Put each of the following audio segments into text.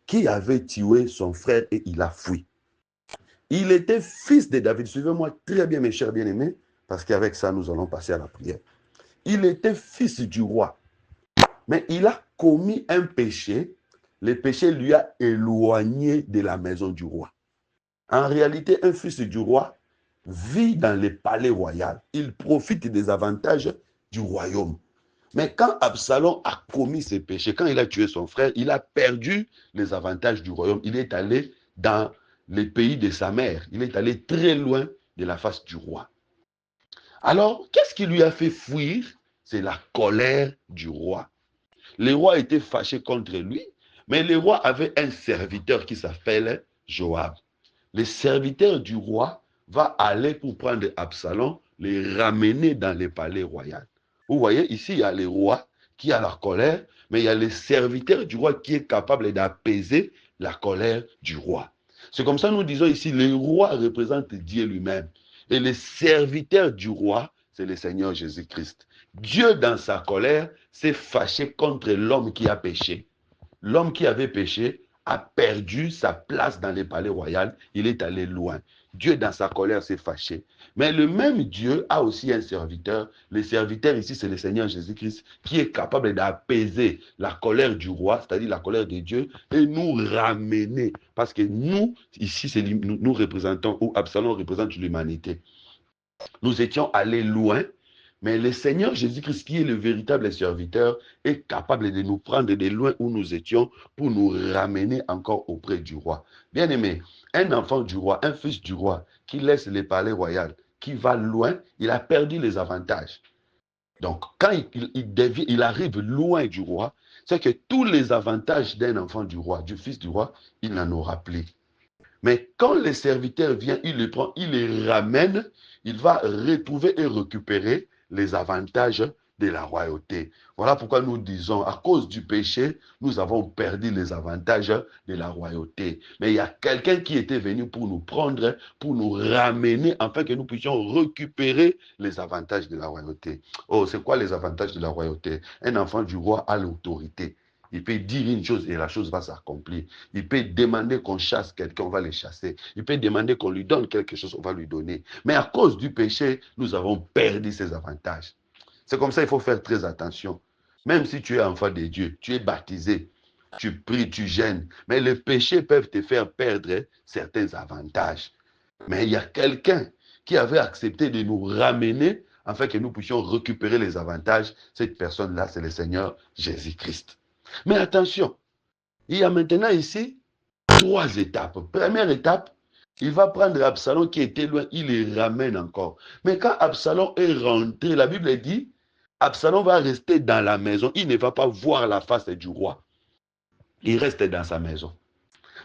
qui avait tué son frère et il a fui. Il était fils de David. Suivez-moi très bien, mes chers bien-aimés, parce qu'avec ça, nous allons passer à la prière. Il était fils du roi, mais il a commis un péché. Le péché lui a éloigné de la maison du roi. En réalité, un fils du roi vit dans le palais royal. Il profite des avantages du royaume. Mais quand Absalom a commis ses péchés, quand il a tué son frère, il a perdu les avantages du royaume. Il est allé dans les pays de sa mère. Il est allé très loin de la face du roi. Alors, qu'est-ce qui lui a fait fuir? C'est la colère du roi. Le roi était fâché contre lui, mais le roi avait un serviteur qui s'appelle Joab. Le serviteur du roi va aller pour prendre Absalom, le ramener dans le palais royal. Vous voyez, ici, il y a le roi qui a la colère, mais il y a le serviteur du roi qui est capable d'apaiser la colère du roi. C'est comme ça que nous disons ici, le roi représente Dieu lui-même. Et le serviteur du roi, c'est le Seigneur Jésus-Christ. Dieu, dans sa colère, s'est fâché contre l'homme qui a péché. L'homme qui avait péché a perdu sa place dans le palais royal. Il est allé loin. Dieu, dans sa colère, s'est fâché. Mais le même Dieu a aussi un serviteur. Le serviteur ici, c'est le Seigneur Jésus-Christ qui est capable d'apaiser la colère du roi, c'est-à-dire la colère de Dieu, et nous ramener. Parce que nous, ici, nous représentons, ou Absalom représente l'humanité. Nous étions allés loin, mais le Seigneur Jésus-Christ, qui est le véritable serviteur, est capable de nous prendre de loin où nous étions pour nous ramener encore auprès du roi. Bien aimé, un enfant du roi, un fils du roi, qui laisse le palais royal, qui va loin, il a perdu les avantages. Donc, quand il arrive loin du roi, c'est que tous les avantages d'un enfant du roi, du fils du roi, il n'en aura plus. Mais quand le serviteur vient, il les prend, il les ramène, il va retrouver et récupérer les avantages de la royauté. Voilà pourquoi nous disons, à cause du péché, nous avons perdu les avantages de la royauté. Mais il y a quelqu'un qui était venu pour nous prendre, pour nous ramener, afin que nous puissions récupérer les avantages de la royauté. Oh, c'est quoi les avantages de la royauté? Un enfant du roi a l'autorité. Il peut dire une chose et la chose va s'accomplir. Il peut demander qu'on chasse quelqu'un, on va le chasser. Il peut demander qu'on lui donne quelque chose, on va lui donner. Mais à cause du péché, nous avons perdu ces avantages. C'est comme ça qu'il faut faire très attention. Même si tu es enfant de Dieu, tu es baptisé, tu pries, tu gênes, mais les péchés peuvent te faire perdre certains avantages. Mais il y a quelqu'un qui avait accepté de nous ramener afin que nous puissions récupérer les avantages. Cette personne-là, c'est le Seigneur Jésus-Christ. Mais attention, il y a maintenant ici 3 étapes. Première étape, il va prendre Absalom qui était loin, il les ramène encore. Mais quand Absalom est rentré, la Bible dit, Absalom va rester dans la maison, il ne va pas voir la face du roi. Il reste dans sa maison.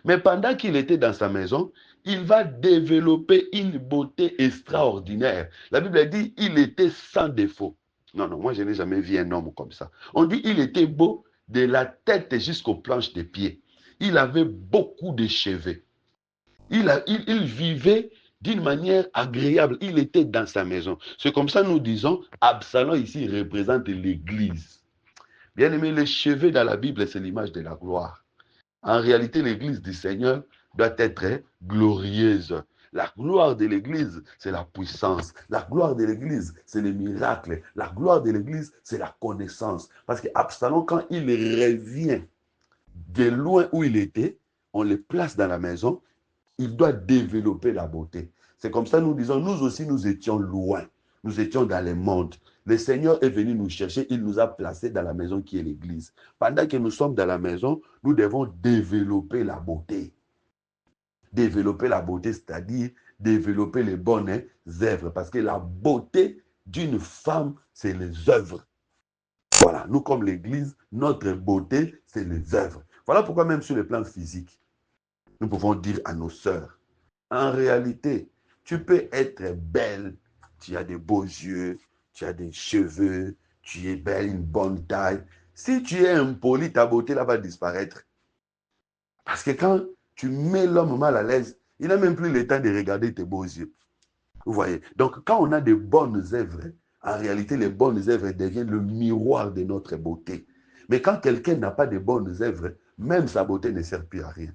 Mais pendant qu'il était dans sa maison, il va développer une beauté extraordinaire. La Bible dit, il était sans défaut. Non, non, moi je n'ai jamais vu un homme comme ça. On dit, il était beau de la tête jusqu'aux planches des pieds. Il avait beaucoup de cheveux. Il vivait d'une manière agréable. Il était dans sa maison. C'est comme ça nous disons, Absalom ici représente l'Église. Bien aimé, les cheveux dans la Bible, c'est l'image de la gloire. En réalité, l'Église du Seigneur doit être glorieuse. La gloire de l'Église, c'est la puissance. La gloire de l'Église, c'est le miracle. La gloire de l'Église, c'est la connaissance. Parce que Absalom, quand il revient de loin où il était, on le place dans la maison, il doit développer la beauté. C'est comme ça que nous disons, nous aussi, nous étions loin. Nous étions dans le monde. Le Seigneur est venu nous chercher, il nous a placés dans la maison qui est l'Église. Pendant que nous sommes dans la maison, nous devons développer la beauté. Développer la beauté, c'est-à-dire développer les bonnes œuvres. Parce que la beauté d'une femme, c'est les œuvres. Voilà, nous comme l'Église, notre beauté, c'est les œuvres. Voilà pourquoi même sur le plan physique, nous pouvons dire à nos sœurs, en réalité, tu peux être belle, tu as de beaux yeux, tu as des cheveux, tu es belle, une bonne taille. Si tu es impoli, ta beauté là va disparaître. Parce que quand tu mets l'homme mal à l'aise, il n'a même plus le temps de regarder tes beaux yeux. Vous voyez? Donc, quand on a de bonnes œuvres, en réalité, les bonnes œuvres deviennent le miroir de notre beauté. Mais quand quelqu'un n'a pas de bonnes œuvres, même sa beauté ne sert plus à rien.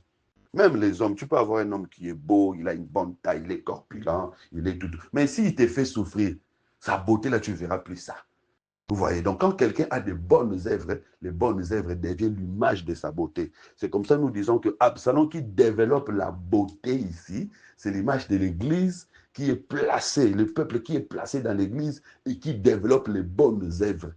Même les hommes, tu peux avoir un homme qui est beau, il a une bonne taille, il est corpulent, il est tout. Mais s'il te fait souffrir, sa beauté, là, tu ne verras plus ça. Vous voyez, donc quand quelqu'un a de bonnes œuvres, les bonnes œuvres deviennent l'image de sa beauté. C'est comme ça que nous disons que Absalom qui développe la beauté ici, c'est l'image de l'Église qui est placée, le peuple qui est placé dans l'Église et qui développe les bonnes œuvres.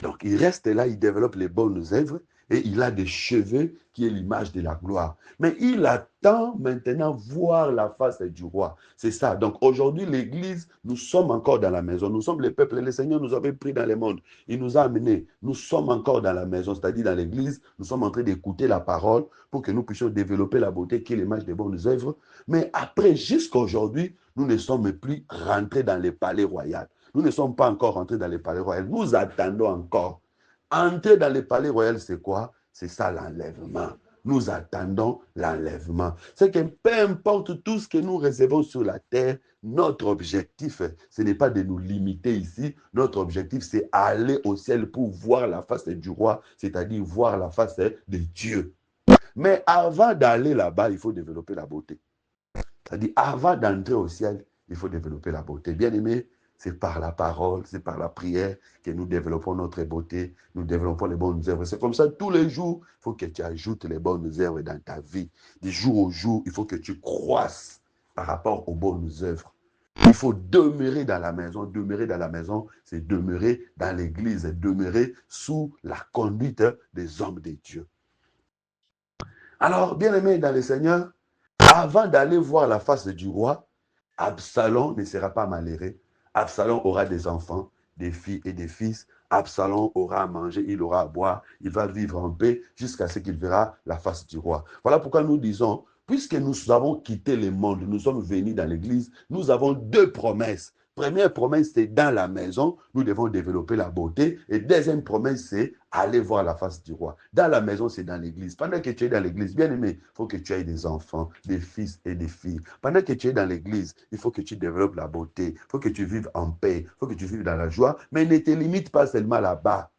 Donc il reste là, il développe les bonnes œuvres et il a des cheveux qui est l'image de la gloire. Mais il attend maintenant voir la face du roi. C'est ça. Donc aujourd'hui, l'Église, nous sommes encore dans la maison. Nous sommes les peuples. Le Seigneur nous avait pris dans le monde. Il nous a amenés. Nous sommes encore dans la maison, c'est-à-dire dans l'Église. Nous sommes en train d'écouter la parole pour que nous puissions développer la beauté qui est l'image des bonnes œuvres. Mais après, jusqu'à aujourd'hui, nous ne sommes plus rentrés dans les palais royaux. Nous ne sommes pas encore rentrés dans les palais royaux. Nous attendons encore. Entrer dans les palais royaux, c'est quoi? C'est ça l'enlèvement. Nous attendons l'enlèvement. C'est que peu importe tout ce que nous recevons sur la terre, notre objectif, ce n'est pas de nous limiter ici. Notre objectif, c'est aller au ciel pour voir la face du roi, c'est-à-dire voir la face de Dieu. Mais avant d'aller là-bas, il faut développer la beauté. C'est-à-dire, avant d'entrer au ciel, il faut développer la beauté. Bien aimé, c'est par la parole, c'est par la prière que nous développons notre beauté, nous développons les bonnes œuvres. C'est comme ça, tous les jours, il faut que tu ajoutes les bonnes œuvres dans ta vie. Du jour au jour, il faut que tu croisses par rapport aux bonnes œuvres. Il faut demeurer dans la maison. Demeurer dans la maison, c'est demeurer dans l'église, demeurer sous la conduite des hommes de Dieu. Alors, bien aimé dans le Seigneur, avant d'aller voir la face du roi, Absalom ne sera pas malheureux. Absalom aura des enfants, des filles et des fils. Absalom aura à manger, il aura à boire, il va vivre en paix jusqu'à ce qu'il verra la face du roi. Voilà pourquoi nous disons, puisque nous avons quitté le monde, nous sommes venus dans l'église, nous avons deux promesses. Première promesse, c'est dans la maison, nous devons développer la beauté. Et deuxième promesse, c'est aller voir la face du roi. Dans la maison, c'est dans l'église. Pendant que tu es dans l'église, bien aimé, il faut que tu aies des enfants, des fils et des filles. Pendant que tu es dans l'église, il faut que tu développes la beauté. Il faut que tu vives en paix. Il faut que tu vives dans la joie. Mais ne te limite pas seulement là-bas.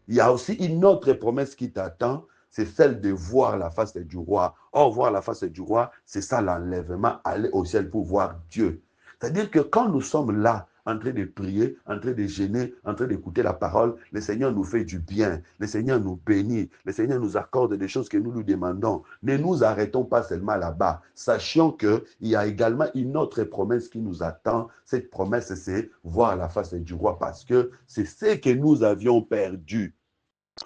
Il y a aussi une autre promesse qui t'attend, c'est celle de voir la face du roi. Or, voir la face du roi, c'est ça l'enlèvement, aller au ciel pour voir Dieu. C'est-à-dire que quand nous sommes là, en train de prier, en train de gêner, en train d'écouter la parole, le Seigneur nous fait du bien, le Seigneur nous bénit, le Seigneur nous accorde des choses que nous lui demandons. Ne nous arrêtons pas seulement là-bas. Sachant qu'il y a également une autre promesse qui nous attend. Cette promesse, c'est voir la face du roi parce que c'est ce que nous avions perdu.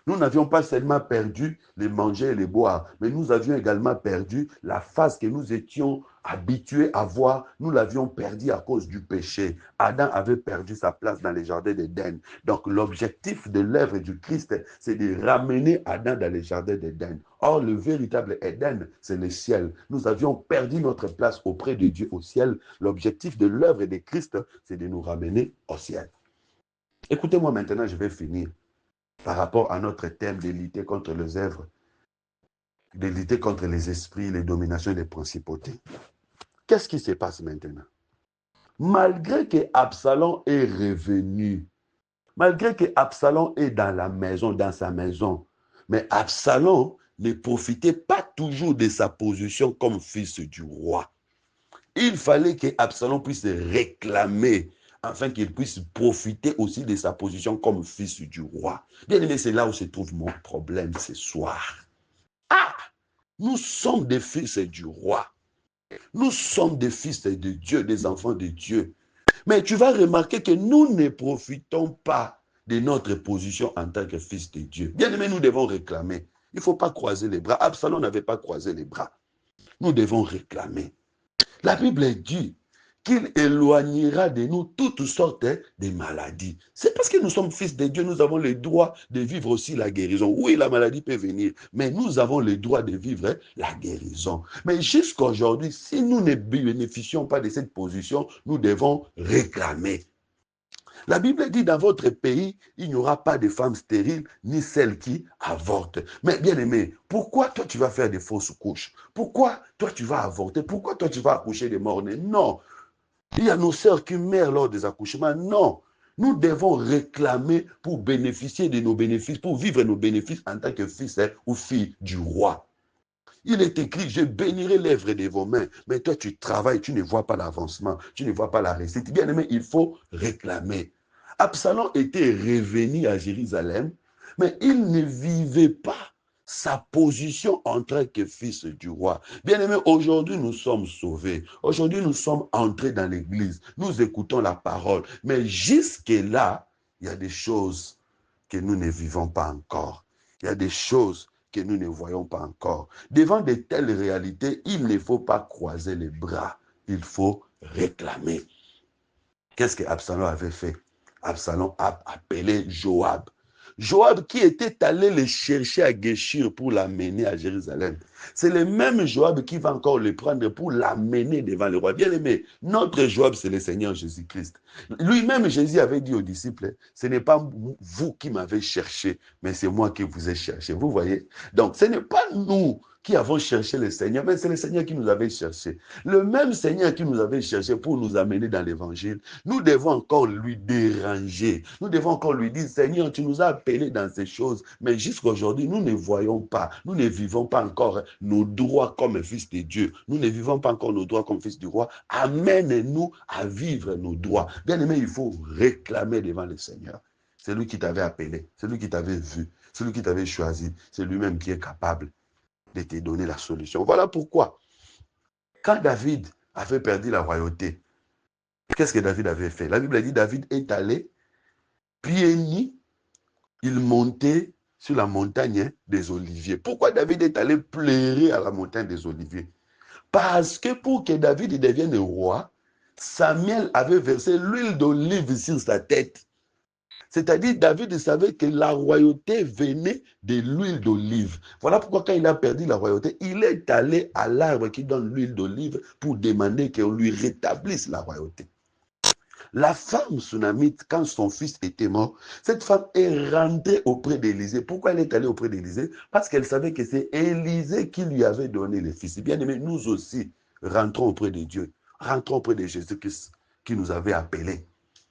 Nous n'avions pas seulement perdu les manger et les boire, mais nous avions également perdu la face que nous étions habitués à voir. Nous l'avions perdu à cause du péché. Adam avait perdu sa place dans les jardins d'Éden. Donc l'objectif de l'œuvre du Christ, c'est de ramener Adam dans les jardins d'Éden. Or, le véritable Éden, c'est le ciel. Nous avions perdu notre place auprès de Dieu au ciel. L'objectif de l'œuvre de Christ, c'est de nous ramener au ciel. Écoutez-moi maintenant, je vais finir. Par rapport à notre thème de lutter contre les œuvres, de lutter contre les esprits, les dominations et les principautés. Qu'est-ce qui se passe maintenant? Malgré que Absalom est revenu, malgré que Absalom est dans la maison, dans sa maison, mais Absalom ne profitait pas toujours de sa position comme fils du roi. Il fallait que Absalom puisse réclamer afin qu'il puisse profiter aussi de sa position comme fils du roi. Bien aimé, c'est là où se trouve mon problème ce soir. Ah, nous sommes des fils du roi. Nous sommes des fils de Dieu, des enfants de Dieu. Mais tu vas remarquer que nous ne profitons pas de notre position en tant que fils de Dieu. Bien aimé, nous devons réclamer. Il ne faut pas croiser les bras. Absalom n'avait pas croisé les bras. Nous devons réclamer. La Bible dit qu'il éloignera de nous toutes sortes de maladies. C'est parce que nous sommes fils de Dieu, nous avons le droit de vivre aussi la guérison. Oui, la maladie peut venir, mais nous avons le droit de vivre la guérison. Mais jusqu'à aujourd'hui, si nous ne bénéficions pas de cette position, nous devons réclamer. La Bible dit dans votre pays, il n'y aura pas de femmes stériles, ni celles qui avortent. Mais bien aimé, pourquoi toi tu vas faire des fausses couches? Pourquoi toi tu vas avorter? Pourquoi toi tu vas accoucher des morts-nés? Non. Il y a nos sœurs qui meurent lors des accouchements. Non. Nous devons réclamer pour bénéficier de nos bénéfices, pour vivre nos bénéfices en tant que fils ou fille du roi. Il est écrit, je bénirai l'œuvre de vos mains. Mais toi, tu travailles, tu ne vois pas l'avancement, tu ne vois pas la réussite. Bien aimé, il faut réclamer. Absalom était revenu à Jérusalem, mais il ne vivait pas sa position en tant que fils du roi. Bien aimé, aujourd'hui, nous sommes sauvés. Aujourd'hui, nous sommes entrés dans l'église. Nous écoutons la parole. Mais jusque-là, il y a des choses que nous ne vivons pas encore. Il y a des choses que nous ne voyons pas encore. Devant de telles réalités, il ne faut pas croiser les bras. Il faut réclamer. Qu'est-ce que Absalom avait fait? Absalom a appelé Joab. Joab qui était allé le chercher à Guéchir pour l'amener à Jérusalem. C'est le même Joab qui va encore le prendre pour l'amener devant le roi. Bien aimé, notre Joab, c'est le Seigneur Jésus-Christ. Lui-même, Jésus avait dit aux disciples, ce n'est pas vous qui m'avez cherché, mais c'est moi qui vous ai cherché. Vous voyez? Donc, ce n'est pas nous qui avons cherché le Seigneur, mais c'est le Seigneur qui nous avait cherché. Le même Seigneur qui nous avait cherché pour nous amener dans l'évangile, nous devons encore lui déranger. Nous devons encore lui dire, Seigneur, tu nous as appelés dans ces choses, mais jusqu'à aujourd'hui, nous ne voyons pas, nous ne vivons pas encore nos droits comme fils de Dieu. Nous ne vivons pas encore nos droits comme fils du roi. Amène-nous à vivre nos droits. Bien aimé, il faut réclamer devant le Seigneur. C'est lui qui t'avait appelé, c'est lui qui t'avait vu, c'est lui qui t'avait choisi, c'est lui-même qui est capable de te donner la solution. Voilà pourquoi, quand David avait perdu la royauté, qu'est-ce que David avait fait? La Bible a dit David est allé, pieds nus, il montait sur la montagne des Oliviers. Pourquoi David est allé pleurer à la montagne des Oliviers? Parce que pour que David devienne roi, Samuel avait versé l'huile d'olive sur sa tête. C'est-à-dire, David savait que la royauté venait de l'huile d'olive. Voilà pourquoi quand il a perdu la royauté, il est allé à l'arbre qui donne l'huile d'olive pour demander qu'on lui rétablisse la royauté. La femme sunamite, quand son fils était mort, cette femme est rentrée auprès d'Élisée. Pourquoi elle est allée auprès d'Élisée? Parce qu'elle savait que c'est Élisée qui lui avait donné le fils. Bien aimé, nous aussi, rentrons auprès de Dieu. Rentrons auprès de Jésus-Christ qui nous avait appelés.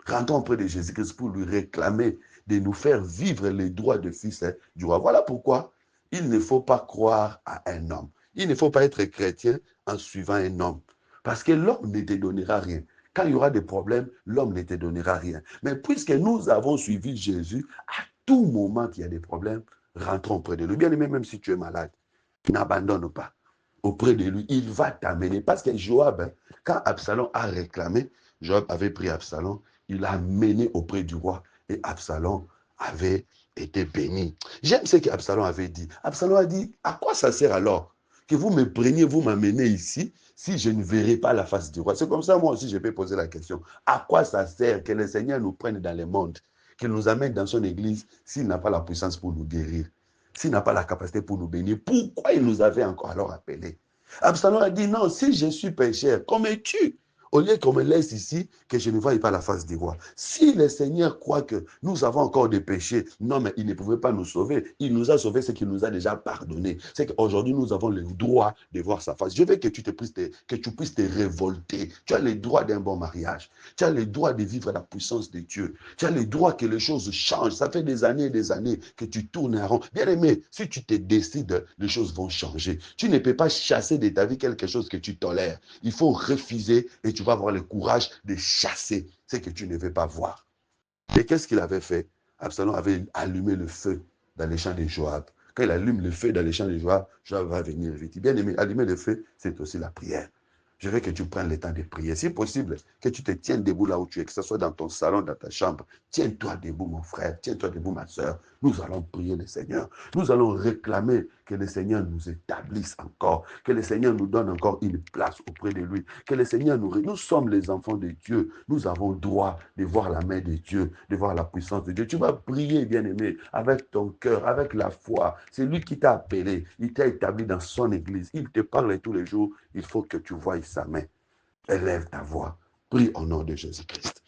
Rentrons auprès de Jésus-Christ pour lui réclamer de nous faire vivre les droits de fils du roi. Voilà pourquoi il ne faut pas croire à un homme. Il ne faut pas être chrétien en suivant un homme. Parce que l'homme ne te donnera rien. Quand il y aura des problèmes, l'homme ne te donnera rien. Mais puisque nous avons suivi Jésus, à tout moment qu'il y a des problèmes, rentrons auprès de lui. Bien aimé, même si tu es malade, n'abandonne pas. Auprès de lui, il va t'amener. Parce que Joab, quand Absalom a réclamé, Joab avait pris Absalom, il l'a mené auprès du roi et Absalom avait été béni. J'aime ce qu'Absalom avait dit. Absalom a dit, à quoi ça sert alors que vous me preniez, vous m'amenez ici, si je ne verrai pas la face du roi? C'est comme ça, moi aussi, je peux poser la question. À quoi ça sert que le Seigneur nous prenne dans le monde, qu'il nous amène dans son église, s'il n'a pas la puissance pour nous guérir, s'il n'a pas la capacité pour nous bénir? Pourquoi il nous avait encore alors appelés? Absalom a dit, non, si je suis pécheur, qu'on me tue. Au lieu qu'on me laisse ici, que je ne voie pas la face du roi. Si le Seigneur croit que nous avons encore des péchés, non, mais il ne pouvait pas nous sauver. Il nous a sauvés, c'est qu'il nous a déjà pardonné. C'est qu'aujourd'hui, nous avons le droit de voir sa face. Je veux que tu puisses te révolter. Tu as le droit d'un bon mariage. Tu as le droit de vivre la puissance de Dieu. Tu as le droit que les choses changent. Ça fait des années et des années que tu tournes en rond. Bien aimé, si tu te décides, les choses vont changer. Tu ne peux pas chasser de ta vie quelque chose que tu tolères. Il faut refuser et tu vas avoir le courage de chasser ce que tu ne veux pas voir. Et qu'est-ce qu'il avait fait? Absalom avait allumé le feu dans les champs de Joab. Quand il allume le feu dans les champs de Joab, Joab va venir vite. Bien aimé, allumer le feu, c'est aussi la prière. Je veux que tu prennes le temps de prier. Si possible, que tu te tiennes debout là où tu es, que ce soit dans ton salon, dans ta chambre. Tiens-toi debout, mon frère. Tiens-toi debout, ma soeur. Nous allons prier le Seigneur. Nous allons réclamer que le Seigneur nous établisse encore, que le Seigneur nous donne encore une place auprès de lui, que le Seigneur nous sommes les enfants de Dieu. Nous avons droit de voir la main de Dieu, de voir la puissance de Dieu. Tu vas prier, bien-aimé, avec ton cœur, avec la foi. C'est lui qui t'a appelé. Il t'a établi dans son église. Il te parle tous les jours. Il faut que tu voies sa main. Élève ta voix. Prie au nom de Jésus-Christ.